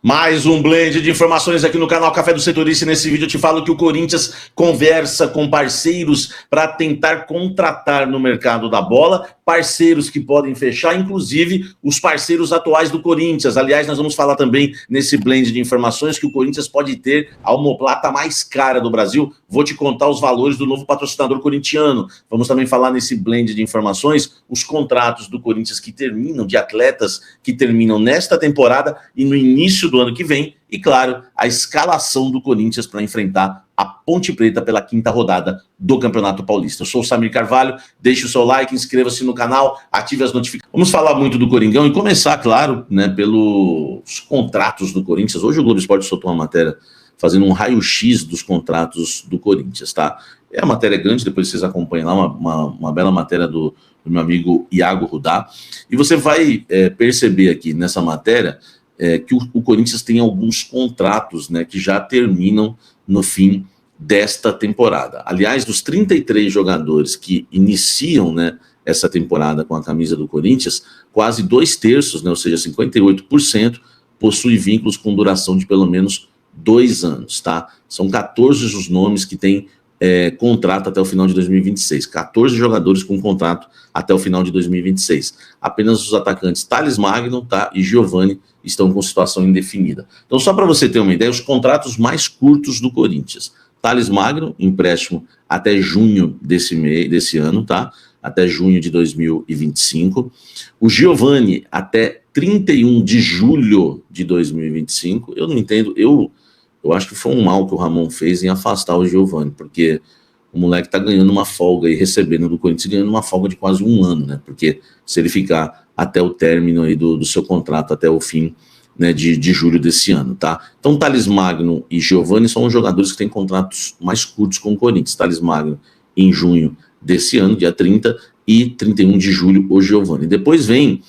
Mais um blend de informações aqui no canal Café do Setorista. Nesse vídeo eu te falo que o Corinthians conversa com parceiros para tentar contratar no mercado da bola, parceiros que podem fechar, inclusive os parceiros atuais do Corinthians. Aliás, nós vamos falar também nesse blend de informações que o Corinthians pode ter a omoplata mais cara do Brasil. Vou te contar os valores do novo patrocinador corintiano. Vamos também falar nesse blend de informações os contratos do Corinthians que terminam, de atletas que terminam nesta temporada e no início do ano que vem, e claro, a escalação do Corinthians para enfrentar a Ponte Preta pela 5ª rodada do Campeonato Paulista. Eu sou o Samir Carvalho, deixe o seu like, inscreva-se no canal, ative as notificações. Vamos falar muito do Coringão e começar, claro, né, pelos contratos do Corinthians. Hoje o Globo Esporte soltou uma matéria fazendo um raio-x dos contratos do Corinthians, tá? É uma matéria grande, depois vocês acompanham lá, uma bela matéria do meu amigo Iago Rudá, e você vai perceber aqui nessa matéria que o Corinthians tem alguns contratos, né, que já terminam no fim desta temporada. Aliás, dos 33 jogadores que iniciam, né, essa temporada com a camisa do Corinthians, quase 2/3, né, ou seja, 58%, possui vínculos com duração de pelo menos 2 anos, tá? São 14 os nomes que têm contrato até o final de 2026. 14 jogadores com contrato até o final de 2026. Apenas os atacantes Thales Magno, tá, e Giovani estão com situação indefinida. Então, só para você ter uma ideia, os contratos mais curtos do Corinthians. Thales Magno, empréstimo até junho desse ano, tá? Até junho de 2025. O Giovani até 31 de julho de 2025. Eu não entendo, eu acho que foi um mal que o Ramon fez em afastar o Giovani, porque o moleque tá ganhando uma folga e recebendo do Corinthians, ganhando uma folga de quase 1 ano, né? Porque se ele ficar até o término aí do seu contrato, até o fim, né, de julho desse ano, tá? Então, Thales Magno e Giovani são os jogadores que têm contratos mais curtos com o Corinthians. Thales Magno em junho desse ano, dia 30, e 31 de julho, o Giovani. Depois vem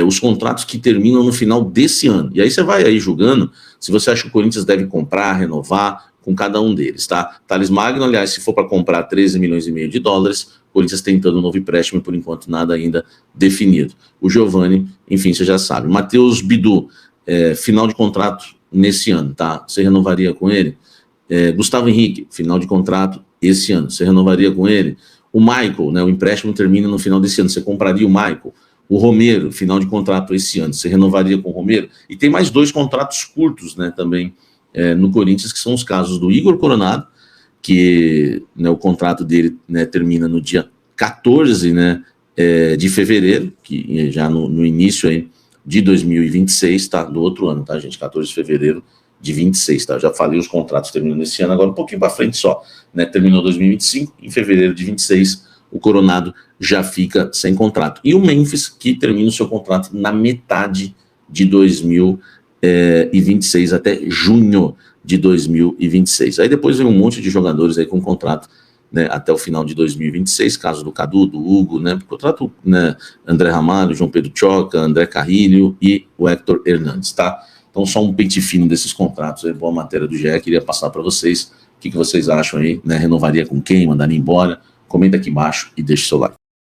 os contratos que terminam no final desse ano. E aí você vai aí julgando se você acha que o Corinthians deve comprar, renovar com cada um deles, tá? Thales Magno, aliás, se for para comprar 13,5 milhões de dólares, o Corinthians tentando um novo empréstimo, por enquanto nada ainda definido. O Giovani, enfim, você já sabe. Matheus Bidu, final de contrato nesse ano, tá? Você renovaria com ele? Gustavo Henrique, final de contrato esse ano, você renovaria com ele? O Michael, né, o empréstimo termina no final desse ano, você compraria o Michael? O Romero, final de contrato esse ano, você renovaria com o Romero? E tem mais 2 contratos curtos, né, também no Corinthians, que são os casos do Igor Coronado, que, né, o contrato dele, né, termina no dia 14, né, de fevereiro, que já no início aí de 2026, tá, do outro ano, tá, gente, 14 de fevereiro de 26, tá, já falei, os contratos terminam nesse ano, agora um pouquinho para frente só, né, terminou 2025, em fevereiro de 26, o Coronado já fica sem contrato. E o Memphis, que termina o seu contrato na metade de 2026, até junho de 2026. Aí depois vem um monte de jogadores aí com contrato, né, até o final de 2026, caso do Cadu, do Hugo, né, contrato, né, André Ramalho, João Pedro Choca, André Carrilho e o Héctor Hernandes, tá? Então só um pente fino desses contratos, boa matéria do GE, queria passar para vocês, o que vocês acham aí, né, renovaria com quem, mandaria embora? Comenta aqui embaixo e deixa o seu like.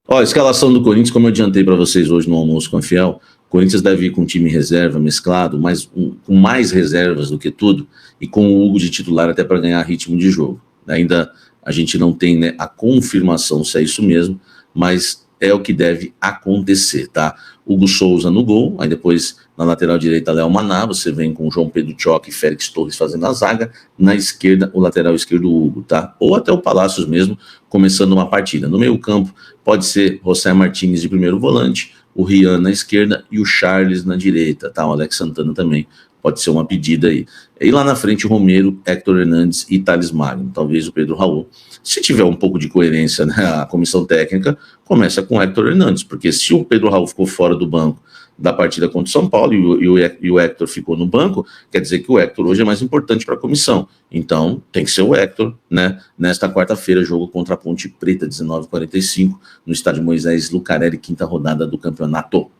Ó, a escalação do Corinthians, como eu adiantei para vocês hoje no Almoço com a Fiel, o Corinthians deve ir com um time reserva, mesclado, mas com mais reservas do que tudo, e com o Hugo de titular até para ganhar ritmo de jogo. Ainda a gente não tem, né, a confirmação se é isso mesmo, mas é o que deve acontecer, tá? Hugo Souza no gol, aí depois na lateral direita Léo Maná, você vem com João Pedro Choque e Félix Torres fazendo a zaga, na esquerda o lateral esquerdo Hugo, tá? Ou até o Palácios mesmo, começando uma partida. No meio campo pode ser José Martínez de primeiro volante, o Rian na esquerda e o Charles na direita, tá? O Alex Santana também pode ser uma pedida aí. E lá na frente, o Romero, Héctor Hernandes e Thales Magno, talvez o Pedro Raul. Se tiver um pouco de coerência, né, a comissão técnica começa com o Héctor Hernandes, porque se o Pedro Raul ficou fora do banco da partida contra o São Paulo e o Héctor ficou no banco, quer dizer que o Héctor hoje é mais importante para a comissão. Então, tem que ser o Héctor, né? Nesta quarta-feira, jogo contra a Ponte Preta, 19h45, no estádio Moisés Lucarelli, 5ª rodada do Campeonato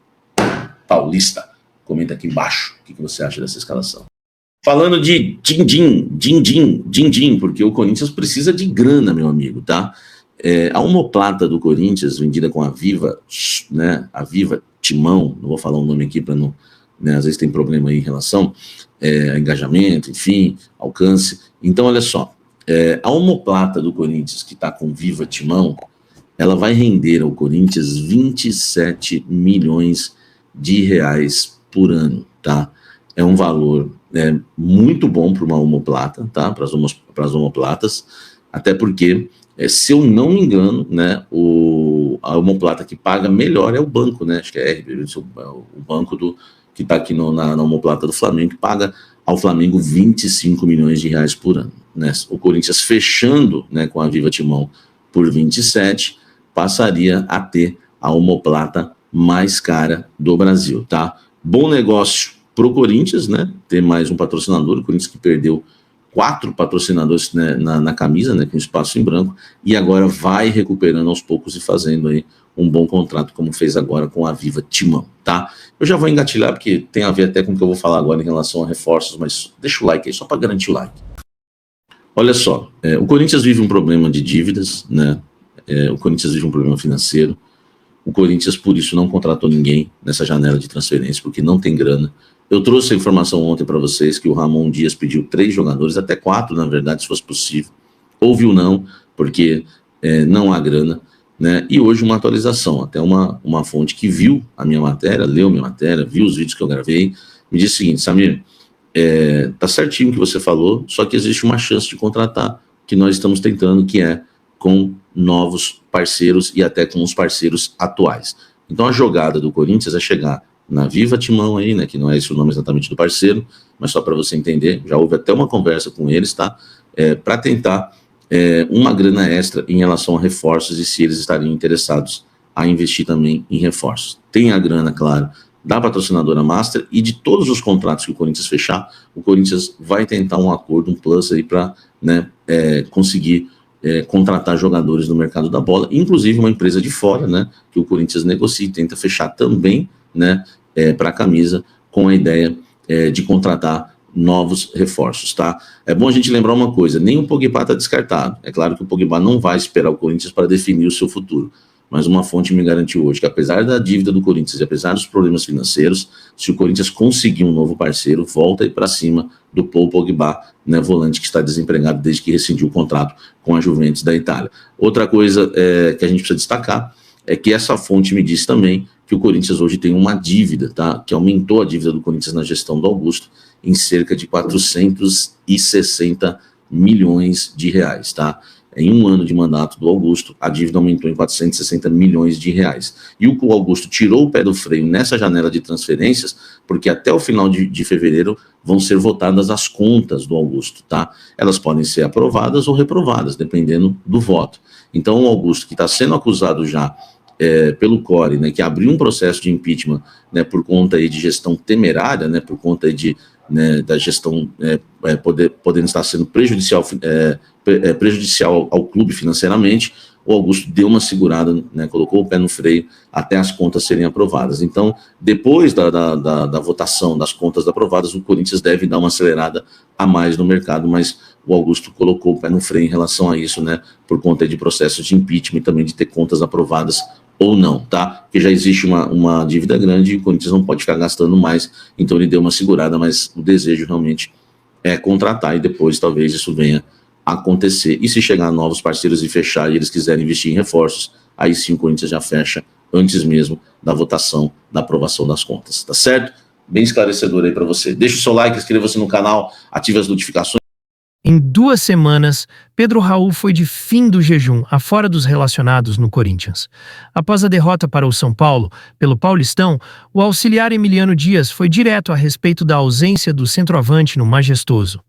Paulista. Comenta aqui embaixo o que você acha dessa escalação. Falando de din-din, porque o Corinthians precisa de grana, meu amigo, tá? A omoplata do Corinthians, vendida com a Viva, né? A Viva Timão, não vou falar o nome aqui para não né? Às vezes tem problema aí em relação a engajamento, enfim, alcance. Então, olha só, a omoplata do Corinthians, que está com Viva Timão, ela vai render ao Corinthians 27 milhões de reais por ano, tá? É um valor muito bom para uma omoplata, tá? Para as omoplatas, até porque, se eu não me engano, né, a omoplata que paga melhor é o banco, né? Acho que é RB, o banco que está aqui na omoplata do Flamengo, que paga ao Flamengo 25 milhões de reais por ano, né? O Corinthians fechando, né, com a Viva Timão por 27, passaria a ter a omoplata mais cara do Brasil, tá? Bom negócio pro Corinthians, né? Ter mais um patrocinador, o Corinthians que perdeu 4 patrocinadores, né, na camisa, né, com espaço em branco, e agora vai recuperando aos poucos e fazendo aí um bom contrato, como fez agora com a Viva Timão, tá? Eu já vou engatilhar, porque tem a ver até com o que eu vou falar agora em relação a reforços, mas deixa o like aí, só para garantir o like. Olha só, o Corinthians vive um problema de dívidas, né? O Corinthians vive um problema financeiro. O Corinthians, por isso, não contratou ninguém nessa janela de transferência, porque não tem grana. Eu trouxe a informação ontem para vocês que o Ramon Dias pediu 3 jogadores, até 4, na verdade, se fosse possível. Houve o não, porque não há grana, né? E hoje uma atualização, até uma fonte que viu a minha matéria, leu minha matéria, viu os vídeos que eu gravei, me disse o seguinte: Samir, tá certinho o que você falou, só que existe uma chance de contratar, que nós estamos tentando, que é com novos parceiros e até com os parceiros atuais. Então a jogada do Corinthians é chegar na Viva Timão aí, né, que não é esse o nome exatamente do parceiro, mas só para você entender, já houve até uma conversa com eles, tá, para tentar uma grana extra em relação a reforços e se eles estariam interessados a investir também em reforços. Tem a grana, claro, da patrocinadora Master e de todos os contratos que o Corinthians fechar, o Corinthians vai tentar um acordo, um plus aí para, né, conseguir contratar jogadores no mercado da bola, inclusive uma empresa de fora, né, que o Corinthians negocia e tenta fechar também, né, para a camisa, com a ideia de contratar novos reforços, tá? É bom a gente lembrar uma coisa, nem o Pogba está descartado. É claro que o Pogba não vai esperar o Corinthians para definir o seu futuro, mas uma fonte me garantiu hoje que, apesar da dívida do Corinthians e apesar dos problemas financeiros, se o Corinthians conseguir um novo parceiro, volta aí para cima do Paul Pogba, né, volante que está desempregado desde que rescindiu o contrato com a Juventus da Itália. Outra coisa que a gente precisa destacar é que essa fonte me disse também que o Corinthians hoje tem uma dívida, tá, que aumentou a dívida do Corinthians na gestão do Augusto em cerca de 460 milhões de reais, tá? Em um ano de mandato do Augusto, a dívida aumentou em 460 milhões de reais. E o Augusto tirou o pé do freio nessa janela de transferências, porque até o final de fevereiro vão ser votadas as contas do Augusto, tá? Elas podem ser aprovadas ou reprovadas, dependendo do voto. Então, o Augusto, que está sendo acusado já pelo CORE, né, que abriu um processo de impeachment, né, por conta aí de gestão temerária, né, por conta aí da gestão podendo estar sendo prejudicial ao clube financeiramente, o Augusto deu uma segurada, né, colocou o pé no freio até as contas serem aprovadas. Então, depois da votação das contas aprovadas, o Corinthians deve dar uma acelerada a mais no mercado, mas o Augusto colocou o pé no freio em relação a isso, né, por conta de processos de impeachment e também de ter contas aprovadas ou não, tá? Porque já existe uma dívida grande e o Corinthians não pode ficar gastando mais, então ele deu uma segurada, mas o desejo realmente é contratar e depois talvez isso venha a acontecer. E se chegar novos parceiros e fechar e eles quiserem investir em reforços, aí sim o Corinthians já fecha antes mesmo da votação, da aprovação das contas, tá certo? Bem esclarecedor aí para você. Deixa o seu like, inscreva-se no canal, ative as notificações. Em 2 semanas, Pedro Raul foi de fim do jejum afora dos relacionados no Corinthians. Após a derrota para o São Paulo, pelo Paulistão, o auxiliar Emiliano Dias foi direto a respeito da ausência do centroavante no Majestoso.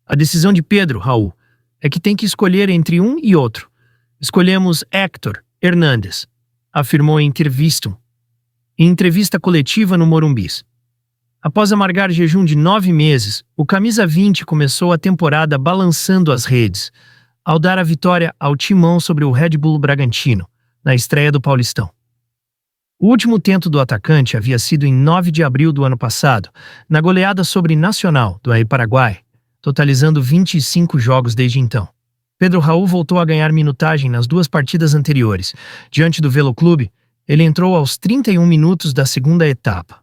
A decisão de Pedro Raul é que tem que escolher entre um e outro. Escolhemos Héctor Hernández, afirmou em entrevista coletiva no Morumbis. Após amargar jejum de 9 meses, o camisa 20 começou a temporada balançando as redes, ao dar a vitória ao Timão sobre o Red Bull Bragantino, na estreia do Paulistão. O último tento do atacante havia sido em 9 de abril do ano passado, na goleada sobre Nacional, do Paraguai, totalizando 25 jogos desde então. Pedro Raul voltou a ganhar minutagem nas 2 partidas anteriores. Diante do Velo Clube, ele entrou aos 31 minutos da segunda etapa.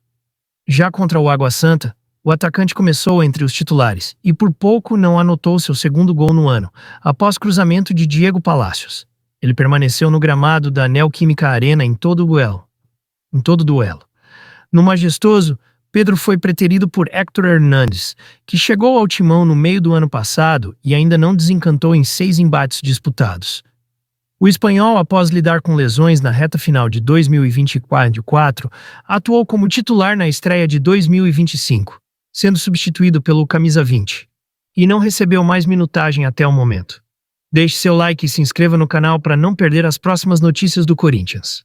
Já contra o Água Santa, o atacante começou entre os titulares e por pouco não anotou seu segundo gol no ano, após cruzamento de Diego Palacios. Ele permaneceu no gramado da Neoquímica Arena em todo o duelo. No majestoso, Pedro foi preterido por Héctor Hernández, que chegou ao timão no meio do ano passado e ainda não desencantou em 6 embates disputados. O espanhol, após lidar com lesões na reta final de 2024, atuou como titular na estreia de 2025, sendo substituído pelo camisa 20, e não recebeu mais minutagem até o momento. Deixe seu like e se inscreva no canal para não perder as próximas notícias do Corinthians.